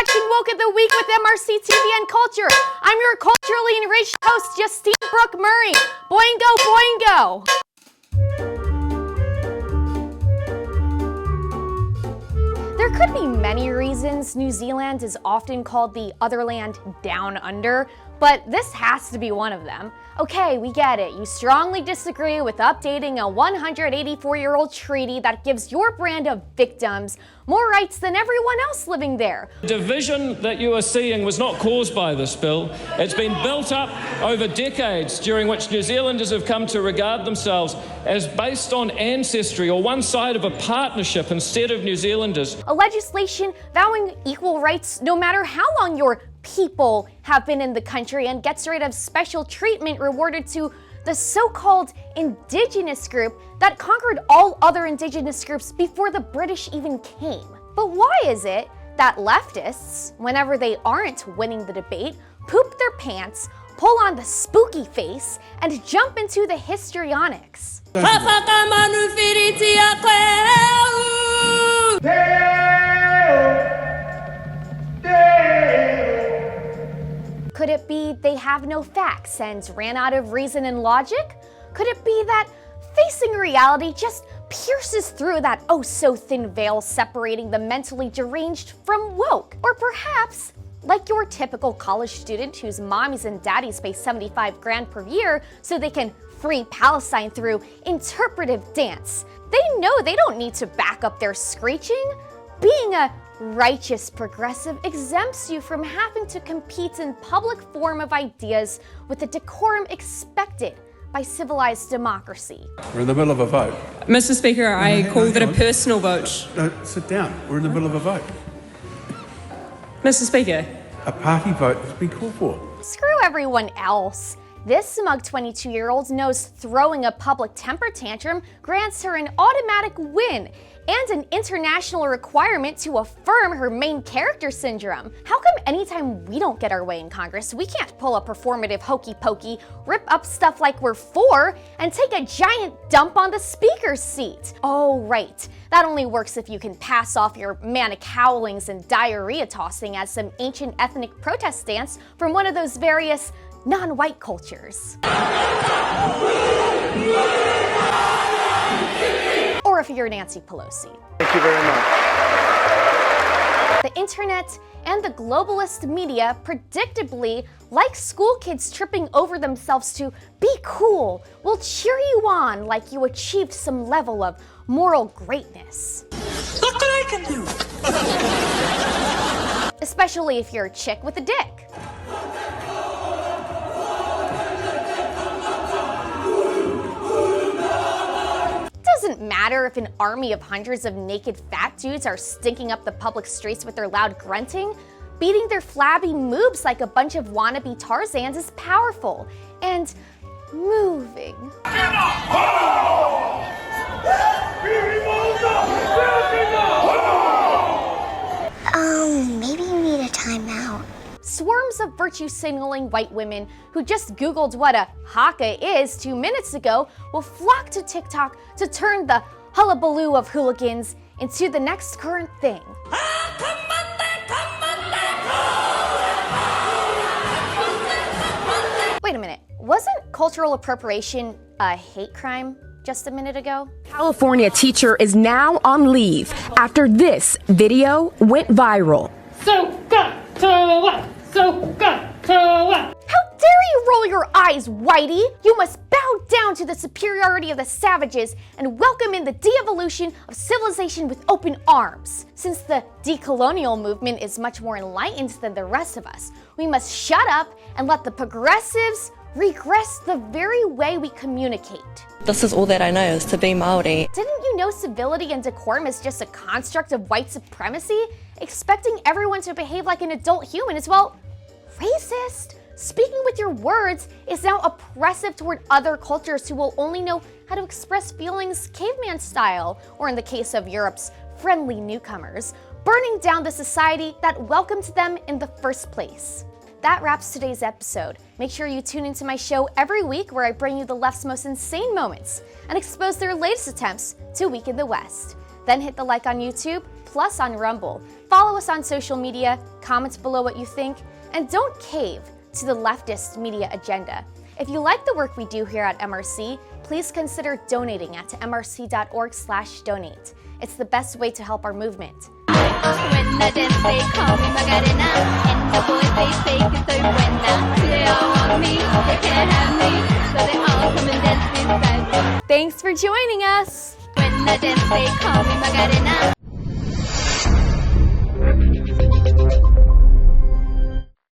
watching Woke of the Week with MRC-TV and Culture. I'm your culturally enriched host, Justine Brooke Murray. Boingo, boingo! There could be many reasons New Zealand is often called the other land down under, but this has to be one of them. Okay, we get it. You strongly disagree with updating a 184-year-old treaty that gives your brand of victims more rights than everyone else living there. The division that you are seeing was not caused by this bill. It's been built up over decades during which New Zealanders have come to regard themselves as based on ancestry or one side of a partnership instead of New Zealanders. A legislation vowing equal rights no matter how long your people have been in the country and gets rid of special treatment rewarded to the so-called indigenous group that conquered all other indigenous groups before the British even came. But why is it that leftists, whenever they aren't winning the debate, poop their pants, pull on the spooky face, and jump into the histrionics? Could it be they have no facts and ran out of reason and logic? Could it be that facing reality just pierces through that oh-so-thin veil separating the mentally deranged from woke? Or perhaps, like your typical college student whose mommies and daddies pay 75 grand per year so they can free Palestine through interpretive dance. They know they don't need to back up their screeching. Being a righteous progressive exempts you from having to compete in public forum of ideas with the decorum expected by civilized democracy. We're in the middle of a vote. Mr. Speaker, I call that a personal vote. No, sit down. We're in the middle of a vote. Mr. Speaker. A party vote has been called for. Screw everyone else. This smug 22-year-old knows throwing a public temper tantrum grants her an automatic win and an international requirement to affirm her main character syndrome. How come anytime we don't get our way in Congress, we can't pull a performative hokey pokey, rip up stuff like we're for, and take a giant dump on the speaker's seat? Oh, right. That only works if you can pass off your manic howlings and diarrhea tossing as some ancient ethnic protest dance from one of those various non-white cultures. Or if you're Nancy Pelosi. Thank you very much. The internet and the globalist media predictably, like school kids tripping over themselves to be cool, will cheer you on like you achieved some level of moral greatness. Look what I can do! Especially if you're a chick with a dick. Doesn't matter if an army of hundreds of naked fat dudes are stinking up the public streets with their loud grunting. Beating their flabby moobs like a bunch of wannabe Tarzans is powerful and moving. Maybe you need a timeout. Swarms of virtue-signaling white women who just Googled what a Haka is 2 minutes ago will flock to TikTok to turn the hullabaloo of hooligans into the next current thing. Wait a minute, wasn't cultural appropriation a hate crime just a minute ago? California teacher is now on leave after this video went viral. How dare you roll your eyes, Whitey? You must bow down to the superiority of the savages and welcome in the de-evolution of civilization with open arms. Since the decolonial movement is much more enlightened than the rest of us, we must shut up and let the progressives regress the very way we communicate. This is all that I know, is to be Māori. Didn't you know civility and decorum is just a construct of white supremacy? Expecting everyone to behave like an adult human is, well, racist. Speaking with your words is now oppressive toward other cultures who will only know how to express feelings caveman style, or in the case of Europe's friendly newcomers, burning down the society that welcomed them in the first place. That wraps today's episode. Make sure you tune into my show every week where I bring you the left's most insane moments and expose their latest attempts to weaken the West. Then hit the like on YouTube, plus on Rumble. Follow us on social media, comment below what you think, and don't cave to the leftist media agenda. If you like the work we do here at MRC, please consider donating at mrc.org/donate. It's the best way to help our movement. When I dance, they call me Magarena, and the boys they say que soy buena. They all want me, they can't have me, so they all come and dance beside me. Thanks for joining us! When I dance, they call me Magarena.